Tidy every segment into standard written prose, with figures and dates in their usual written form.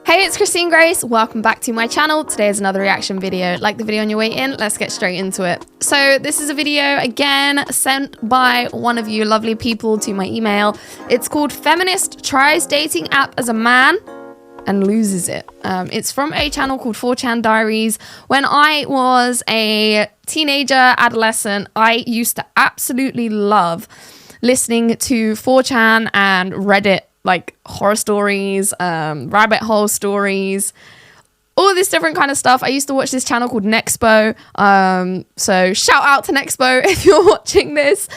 Hey, it's Christine Grace. Welcome back to my channel. Today is another reaction video. Like the video on your way in, let's get straight into it. So this is a video, again, sent by one of you lovely people to my email. It's called Feminist Tries Dating App as a Man and Loses It. It's from a channel called 4chan Diaries. When I was a teenager, adolescent, I used to absolutely love listening to 4chan and Reddit, like horror stories, rabbit hole stories, all this different kind of stuff. I used to watch this channel called Nexpo. So shout out to Nexpo if you're watching this.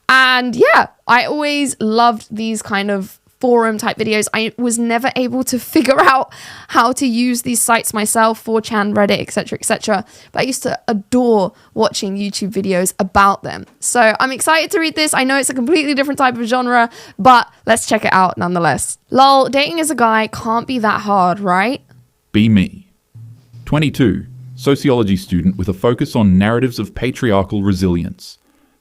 And yeah, I always loved these kind of forum type videos. I was never able to figure out how to use these sites myself, 4chan, Reddit, etc. But I used to adore watching YouTube videos about them. So I'm excited to read this. I know it's a completely different type of genre, but let's check it out nonetheless. Lol, dating as a guy can't be that hard, right? Be me. 22, sociology student with a focus on narratives of patriarchal resilience.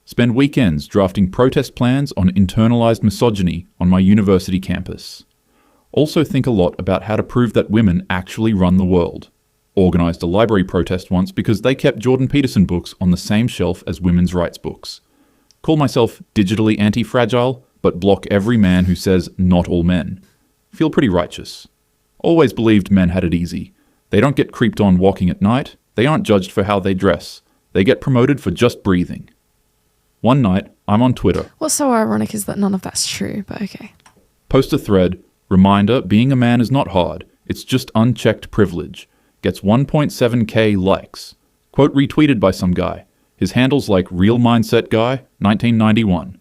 Spend weekends drafting protest plans on internalized misogyny on my university campus. Also think a lot about how to prove that women actually run the world. Organized a library protest once because they kept Jordan Peterson books on the same shelf as women's rights books. Call myself digitally anti-fragile, but block every man who says not all men. Feel pretty righteous. Always believed men had it easy. They don't get creeped on walking at night. They aren't judged for how they dress. They get promoted for just breathing. One night, I'm on Twitter. What's so ironic is that none of that's true, but okay. Post a thread. Reminder, being a man is not hard. It's just unchecked privilege. Gets 1.7k likes. Quote retweeted by some guy. His handle's like Real Mindset Guy, 1991.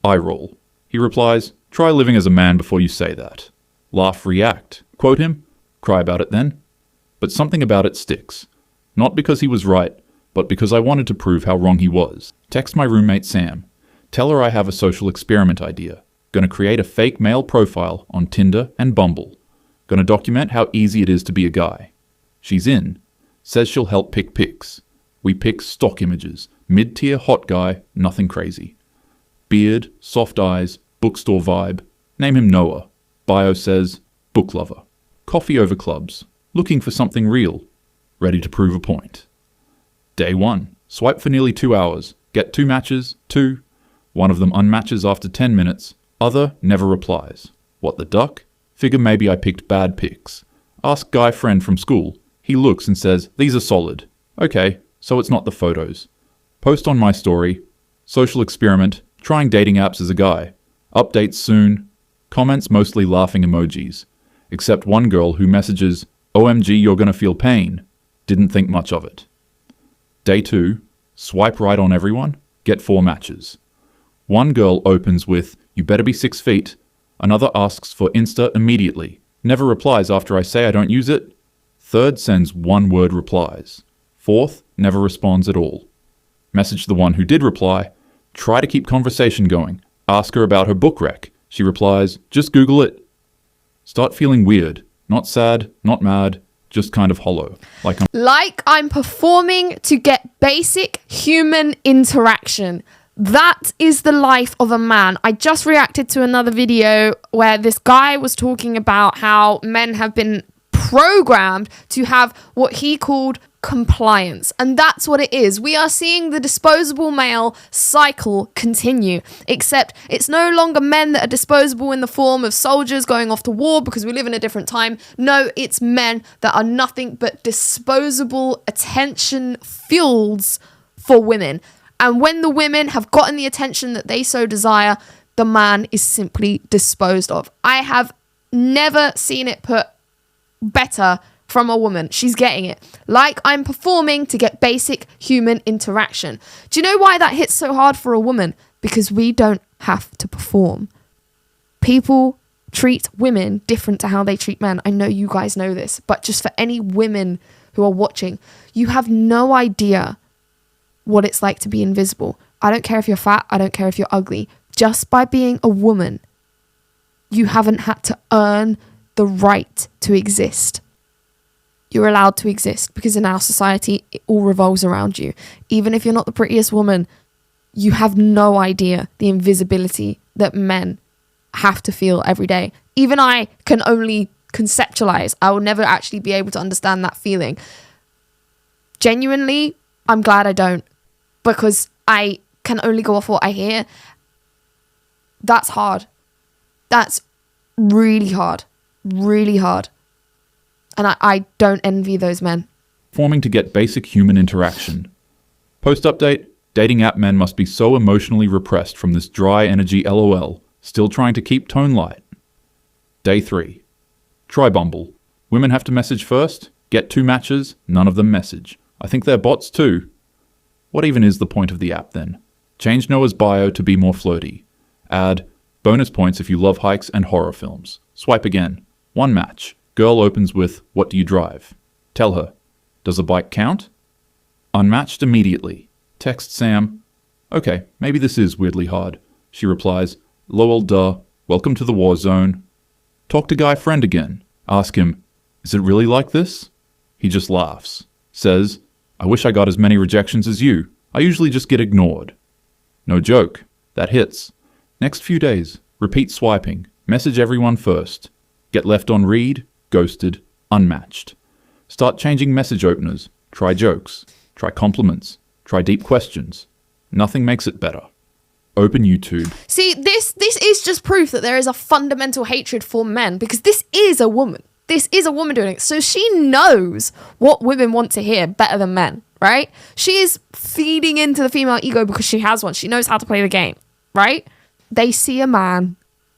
Eye roll. He replies, try living as a man before you say that. Laugh react. Quote him. Cry about it then. But something about it sticks. Not because he was right, but because I wanted to prove how wrong he was. Text my roommate Sam. Tell her I have a social experiment idea. Gonna create a fake male profile on Tinder and Bumble. Gonna document how easy it is to be a guy. She's in. Says she'll help pick pics. We pick stock images. Mid-tier hot guy, nothing crazy. Beard, soft eyes, bookstore vibe. Name him Noah. Bio says, book lover. Coffee over clubs. Looking for something real. Ready to prove a point. Day 1. Swipe for nearly 2 hours. Get 2 matches. 2. One of them unmatches after 10 minutes. Other never replies. What the duck? Figure maybe I picked bad pics. Ask guy friend from school. He looks and says, these are solid. Okay, so it's not the photos. Post on my story. Social experiment. Trying dating apps as a guy. Updates soon. Comments mostly laughing emojis. Except one girl who messages, OMG, you're gonna feel pain. Didn't think much of it. Day 2, swipe right on everyone, get 4 matches. One girl opens with, you better be 6 feet. Another asks for Insta immediately, never replies after I say I don't use it. Third sends 1-word replies. Fourth, never responds at all. Message the one who did reply, try to keep conversation going. Ask her about her book rec. She replies, just Google it. Start feeling weird, not sad, not mad, just kind of hollow. Like I'm performing to get basic human interaction. That is the life of a man. I just reacted to another video where this guy was talking about how men have been programmed to have what he called compliance. And that's what it is. We are seeing the disposable male cycle continue, except it's no longer men that are disposable in the form of soldiers going off to war because we live in a different time. No, it's men that are nothing but disposable attention fuels for women. And when the women have gotten the attention that they so desire, the man is simply disposed of. I have never seen it put better from a woman. She's getting it. Like I'm performing to get basic human interaction. Do you know why that hits so hard for a woman? Because we don't have to perform. People treat women different to how they treat men. I know you guys know this, but just for any women who are watching, you have no idea what it's like to be invisible. I don't care if you're fat. I don't care if you're ugly. Just by being a woman, you haven't had to earn the right to exist. You're allowed to exist because in our society, it all revolves around you. Even if you're not the prettiest woman, you have no idea the invisibility that men have to feel every day. Even I can only conceptualize. I will never actually be able to understand that feeling. Genuinely, I'm glad I don't, because I can only go off what I hear. That's hard. That's really hard. Really hard. And I don't envy those men. Forming to get basic human interaction. Post update, dating app men must be so emotionally repressed from this dry energy LOL, still trying to keep tone light. Day 3. Try Bumble. Women have to message first, get 2 matches, none of them message. I think they're bots too. What even is the point of the app then? Change Noah's bio to be more flirty. Add bonus points if you love hikes and horror films. Swipe again. 1 match. Girl opens with, "What do you drive?" Tell her. Does a bike count? Unmatched immediately. Text Sam. Okay, maybe this is weirdly hard. She replies, "Lol duh. Welcome to the war zone." Talk to guy friend again. Ask him, "Is it really like this?" He just laughs. Says, "I wish I got as many rejections as you. I usually just get ignored." No joke. That hits. Next few days, repeat swiping. Message everyone first. Get left on read, ghosted, unmatched. Start changing message openers. Try jokes. Try compliments. Try deep questions. Nothing makes it better. Open YouTube. See, this is just proof that there is a fundamental hatred for men, because this is a woman. This is a woman doing it. So she knows what women want to hear better than men, right? She is feeding into the female ego because she has one. She knows how to play the game, right? They see a man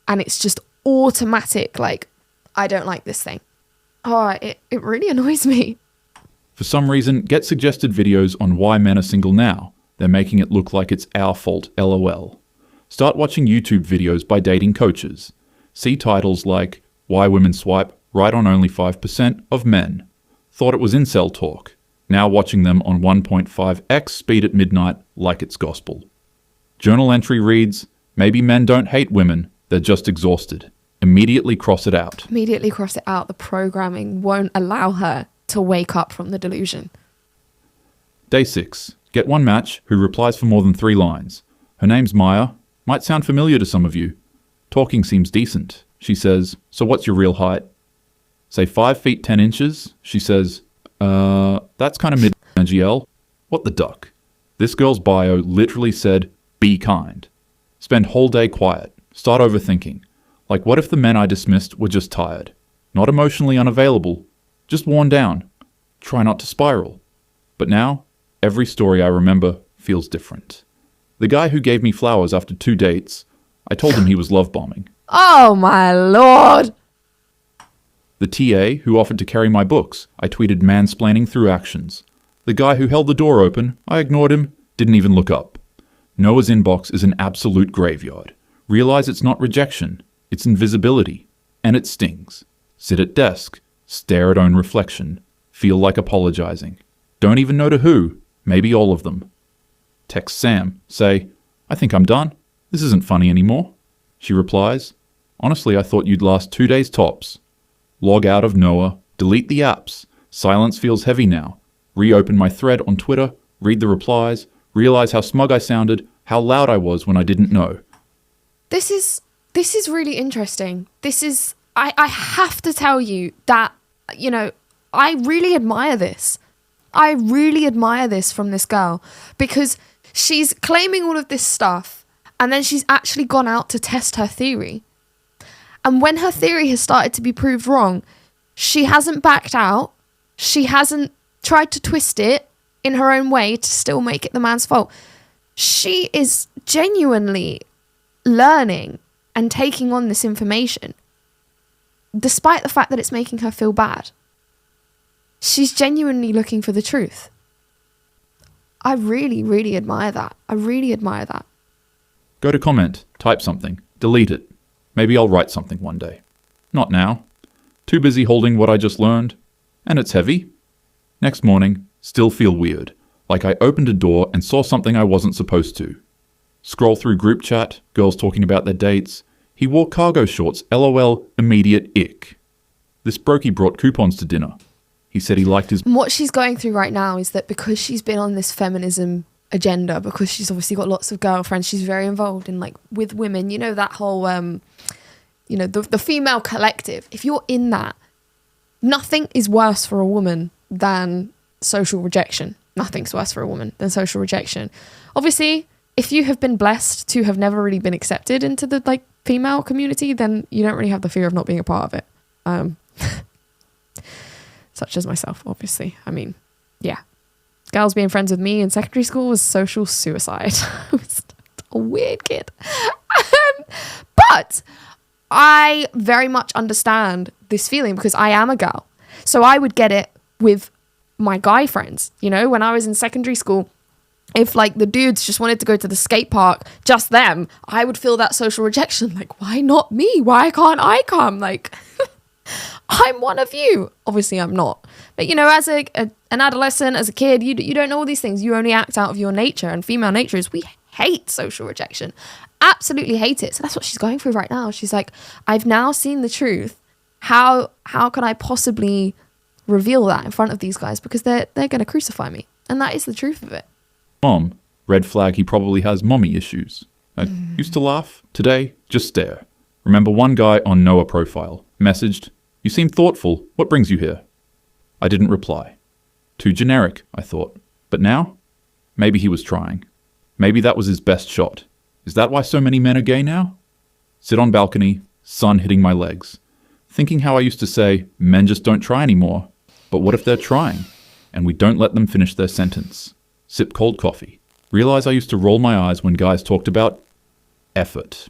and it's just automatic, like, I don't like this thing. Oh, it really annoys me. For some reason, get suggested videos on why men are single now. They're making it look like it's our fault, LOL. Start watching YouTube videos by dating coaches. See titles like, "Why Women Swipe Right on Only 5% of Men." Thought it was incel talk. Now watching them on 1.5x speed at midnight like it's gospel. Journal entry reads, "Maybe men don't hate women, they're just exhausted." Immediately cross it out. Immediately cross it out. The programming won't allow her to wake up from the delusion. Day 6. Get 1 match who replies for more than 3 lines. Her name's Maya. Might sound familiar to some of you. Talking seems decent. She says, "So what's your real height?" Say 5 feet 10 inches. She says, that's kind of mid-GL. What the duck? This girl's bio literally said, "Be kind." Spend whole day quiet. Start overthinking. Like, what if the men I dismissed were just tired? Not emotionally unavailable. Just worn down. Try not to spiral. But now, every story I remember feels different. The guy who gave me flowers after 2 dates, I told him he was love bombing. Oh my lord. The TA who offered to carry my books, I tweeted mansplaining through actions. The guy who held the door open, I ignored him, didn't even look up. Noah's inbox is an absolute graveyard. Realize it's not rejection, it's invisibility. And it stings. Sit at desk, stare at own reflection, feel like apologizing. Don't even know to who, maybe all of them. Text Sam, say, "I think I'm done. This isn't funny anymore." She replies, "Honestly, I thought you'd last 2 days tops." Log out of Noah, delete the apps. Silence feels heavy now. Reopen my thread on Twitter, read the replies, realize how smug I sounded, how loud I was when I didn't know. This is really interesting. I have to tell you that, I really admire this. I really admire this from this girl, because she's claiming all of this stuff and then she's actually gone out to test her theory. And when her theory has started to be proved wrong, she hasn't backed out. She hasn't tried to twist it in her own way to still make it the man's fault. She is genuinely learning and taking on this information, despite the fact that it's making her feel bad. She's genuinely looking for the truth. I really, really admire that. I really admire that. Go to comment, type something, delete it. Maybe I'll write something one day. Not now. Too busy holding what I just learned. And it's heavy. Next morning, still feel weird. Like I opened a door and saw something I wasn't supposed to. Scroll through group chat, girls talking about their dates. He wore cargo shorts, LOL, immediate ick. This brokey brought coupons to dinner. He said he liked his... What she's going through right now is that because she's been on this feminism agenda, because she's obviously got lots of girlfriends, she's very involved in, like, with women, that whole, the female collective. If you're in that, Nothing is worse for a woman than social rejection. Nothing's worse for a woman than social rejection. Obviously, if you have been blessed to have never really been accepted into the like female community, then you don't really have the fear of not being a part of it. Such as myself, obviously. I mean, yeah. Girls being friends with me in secondary school was social suicide. I was a weird kid. But I very much understand this feeling because I am a girl. So I would get it with my guy friends. You know, when I was in secondary school, if like the dudes just wanted to go to the skate park, just them, I would feel that social rejection. Like, why not me? Why can't I come? Like, I'm one of you. Obviously, I'm not. But, you know, as an adolescent, as a kid, you don't know all these things. You only act out of your nature. And female nature is we hate social rejection. Absolutely hate it. So that's what she's going through right now. She's like, I've now seen the truth. How can I possibly reveal that in front of these guys? Because they're going to crucify me. And that is the truth of it. Mom, red flag, he probably has mommy issues. I used to laugh. Today, just stare. Remember one guy on Noah profile messaged, "You seem thoughtful. What brings you here?" I didn't reply. Too generic, I thought. But now? Maybe he was trying. Maybe that was his best shot. Is that why so many men are gay now? Sit on balcony, sun hitting my legs. Thinking how I used to say, men just don't try anymore. But what if they're trying? And we don't let them finish their sentence. Sip cold coffee. Realize I used to roll my eyes when guys talked about effort.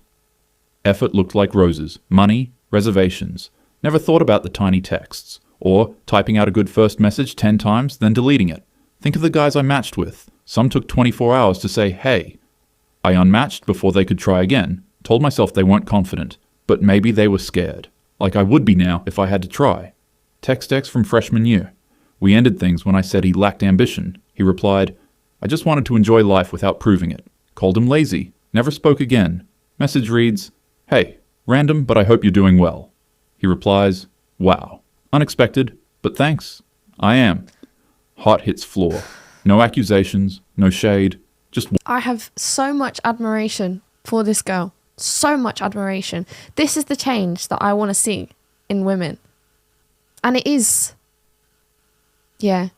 Effort looked like roses, money, reservations. Never thought about the tiny texts. Or typing out a good first message 10 times, then deleting it. Think of the guys I matched with. Some took 24 hours to say, hey. I unmatched before they could try again. Told myself they weren't confident. But maybe they were scared. Like I would be now if I had to try. Text X from freshman year. We ended things when I said he lacked ambition. He replied, I just wanted to enjoy life without proving it. Called him lazy. Never spoke again. Message reads, hey, random, but I hope you're doing well. He replies, wow. Unexpected, but thanks. I am. Heart hits floor. No accusations, no shade, just... I have so much admiration for this girl. So much admiration. This is the change that I want to see in women. And it is... Yeah.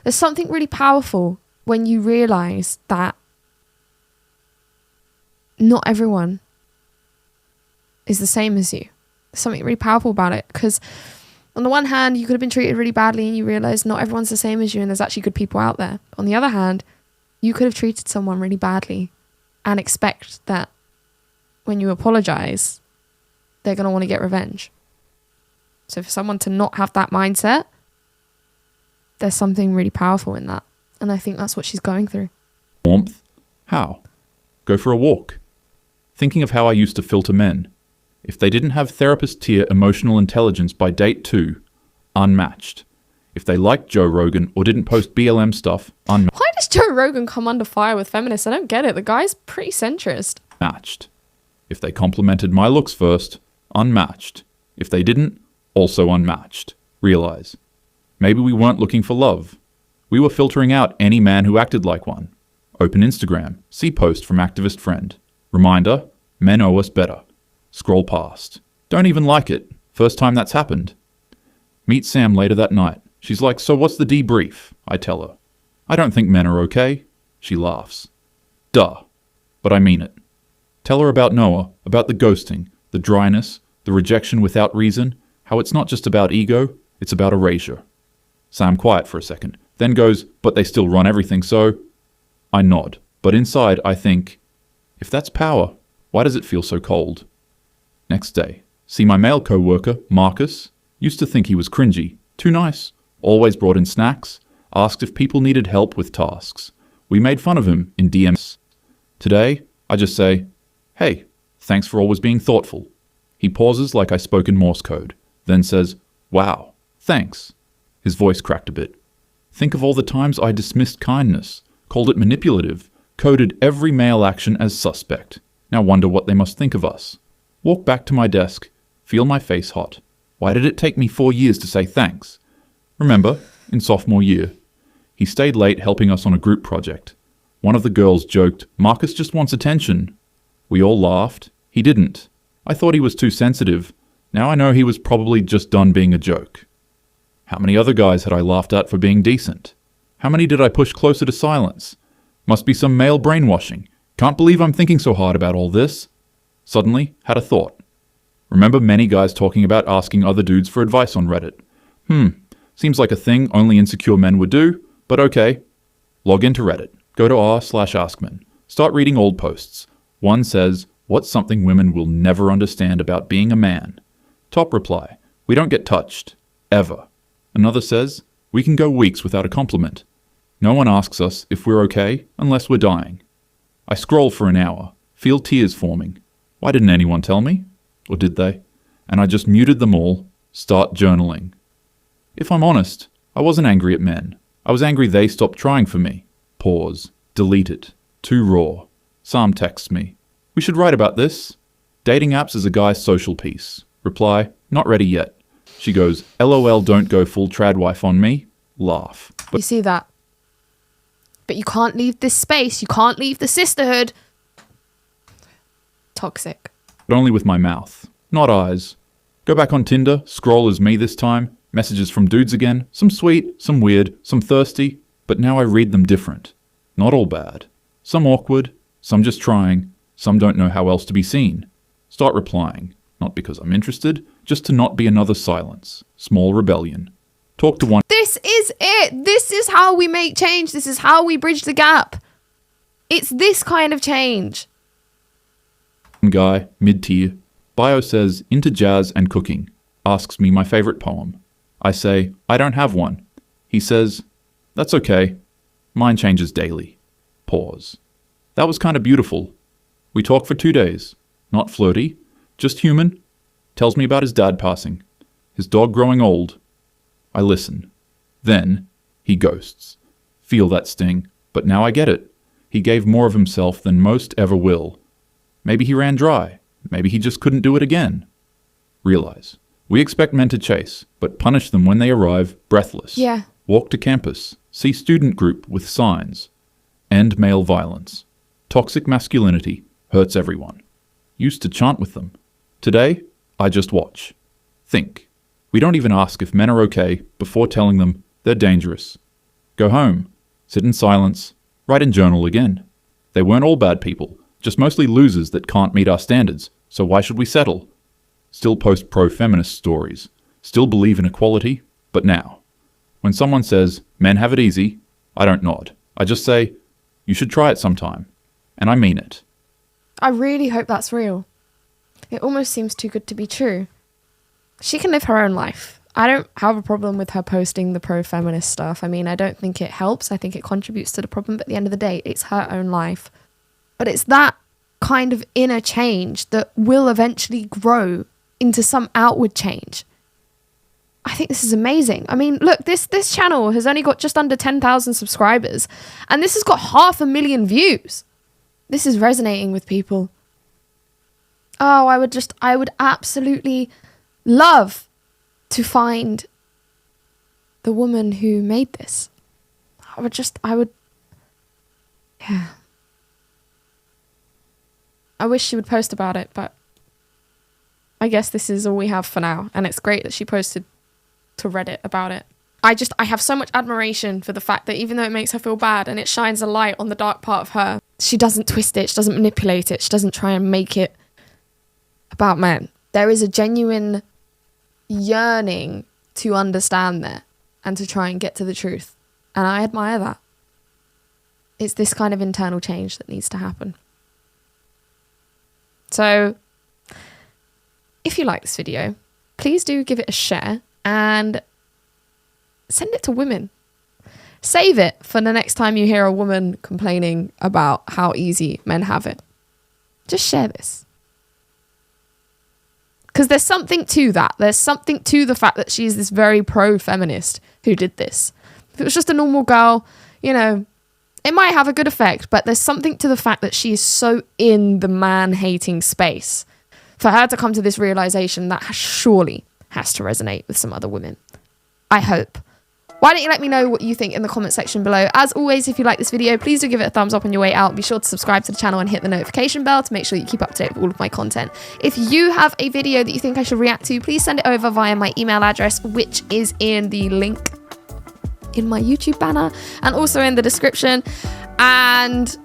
There's something really powerful when you realise that not everyone is the same as you. There's something really powerful about it because... On the one hand, you could have been treated really badly and you realise not everyone's the same as you and there's actually good people out there. On the other hand, you could have treated someone really badly and expect that when you apologise, they're going to want to get revenge. So for someone to not have that mindset, there's something really powerful in that. And I think that's what she's going through. Warmth? How? Go for a walk. Thinking of how I used to filter men. If they didn't have therapist tier emotional intelligence by date 2, unmatched. If they liked Joe Rogan or didn't post BLM stuff, unmatched. Why does Joe Rogan come under fire with feminists? I don't get it. The guy's pretty centrist. Matched. If they complimented my looks first, unmatched. If they didn't, also unmatched. Realize. Maybe we weren't looking for love. We were filtering out any man who acted like one. Open Instagram. See post from activist friend. Reminder, men owe us better. Scroll past. Don't even like it. First time that's happened. Meet Sam later that night. She's like, so what's the debrief? I tell her. I don't think men are okay. She laughs. Duh. But I mean it. Tell her about Noah, about the ghosting, the dryness, the rejection without reason, how it's not just about ego, it's about erasure. Sam quiet for a second, then goes, but they still run everything, so... I nod, but inside I think, if that's power, why does it feel so cold? Next day, see my male co-worker, Marcus. Used to think he was cringy, too nice, always brought in snacks, asked if people needed help with tasks. We made fun of him in DMs. Today, I just say, hey, thanks for always being thoughtful. He pauses like I spoke in Morse code, then says, wow, thanks. His voice cracked a bit. Think of all the times I dismissed kindness, called it manipulative, coded every male action as suspect. Now wonder what they must think of us. Walk back to my desk, feel my face hot. Why did it take me 4 years to say thanks? Remember, in sophomore year, he stayed late helping us on a group project. One of the girls joked, Marcus just wants attention. We all laughed. He didn't. I thought he was too sensitive. Now I know he was probably just done being a joke. How many other guys had I laughed at for being decent? How many did I push closer to silence? Must be some male brainwashing. Can't believe I'm thinking so hard about all this. Suddenly, had a thought. Remember many guys talking about asking other dudes for advice on Reddit. Seems like a thing only insecure men would do, but okay. Log into Reddit. Go to r/askmen. Start reading old posts. One says, what's something women will never understand about being a man? Top reply, we don't get touched. Ever. Another says, we can go weeks without a compliment. No one asks us if we're okay unless we're dying. I scroll for an hour, feel tears forming. Why didn't anyone tell me? Or did they? And I just muted them all, start journaling. If I'm honest, I wasn't angry at men. I was angry they stopped trying for me. Pause. Delete it. Too raw. Sam texts me. We should write about this. Dating apps is a guy's social piece. Reply, not ready yet. She goes, LOL, don't go full tradwife on me. Laugh. You see that? But you can't leave this space. You can't leave the sisterhood. Toxic. But only with my mouth, not eyes. Go back on Tinder, scroll as me this time. Messages from dudes again. Some sweet, some weird, some thirsty. But now I read them different. Not all bad. Some awkward, some just trying, some don't know how else to be seen. Start replying, not because I'm interested, just to not be another silence. Small rebellion. Talk to one. This is it. This is how we make change. This is how we bridge the gap. It's this kind of change. Guy, mid-tier. Bio says, into jazz and cooking. Asks me my favorite poem. I say, I don't have one. He says, that's okay. Mine changes daily. Pause. That was kind of beautiful. We talk for 2 days. Not flirty. Just human. Tells me about his dad passing. His dog growing old. I listen. Then, he ghosts. Feel that sting. But now I get it. He gave more of himself than most ever will. Maybe he ran dry. Maybe he just couldn't do it again. Realize. We expect men to chase, but punish them when they arrive breathless. Yeah. Walk to campus. See student group with signs. End male violence. Toxic masculinity hurts everyone. Used to chant with them. Today, I just watch. Think. We don't even ask if men are okay before telling them they're dangerous. Go home. Sit in silence. Write in journal again. They weren't all bad people, just mostly losers that can't meet our standards, so why should we settle? Still post pro-feminist stories. Still believe in equality, but now. When someone says, men have it easy, I don't nod. I just say, you should try it sometime. And I mean it. I really hope that's real. It almost seems too good to be true. She can live her own life. I don't have a problem with her posting the pro-feminist stuff. I mean, I don't think it helps. I think it contributes to the problem. But at the end of the day, it's her own life. But it's that kind of inner change that will eventually grow into some outward change. I think this is amazing. I mean, look, this channel has only got just under 10,000 subscribers, and this has got 500,000 views. This is resonating with people. Oh, I would absolutely love to find the woman who made this. Yeah. I wish she would post about it, but I guess this is all we have for now. And it's great that she posted to Reddit about it. I have so much admiration for the fact that even though it makes her feel bad and it shines a light on the dark part of her, she doesn't twist it, she doesn't manipulate it, she doesn't try and make it about men. There is a genuine yearning to understand there and to try and get to the truth. And I admire that. It's this kind of internal change that needs to happen. So, if you like this video, please do give it a share and send it to women. Save it for the next time you hear a woman complaining about how easy men have it. Just share this. Because there's something to that. There's something to the fact that she's this very pro-feminist who did this. If it was just a normal girl, you know, it might have a good effect, but there's something to the fact that she is so in the man-hating space. For her to come to this realization, that surely has to resonate with some other women. I hope. Why don't you let me know what you think in the comment section below? As always, if you like this video, please do give it a thumbs up on your way out. Be sure to subscribe to the channel and hit the notification bell to make sure you keep up to date with all of my content. If you have a video that you think I should react to, please send it over via my email address, which is in the link in my YouTube banner and also in the description. And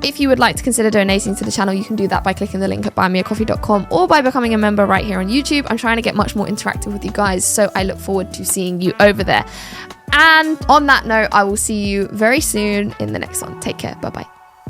if you would like to consider donating to the channel, you can do that by clicking the link at buymeacoffee.com or by becoming a member right here on YouTube. I'm trying to get much more interactive with you guys, so I look forward to seeing you over there. And on that note, I will see you very soon in the next one. Take care. Bye-bye.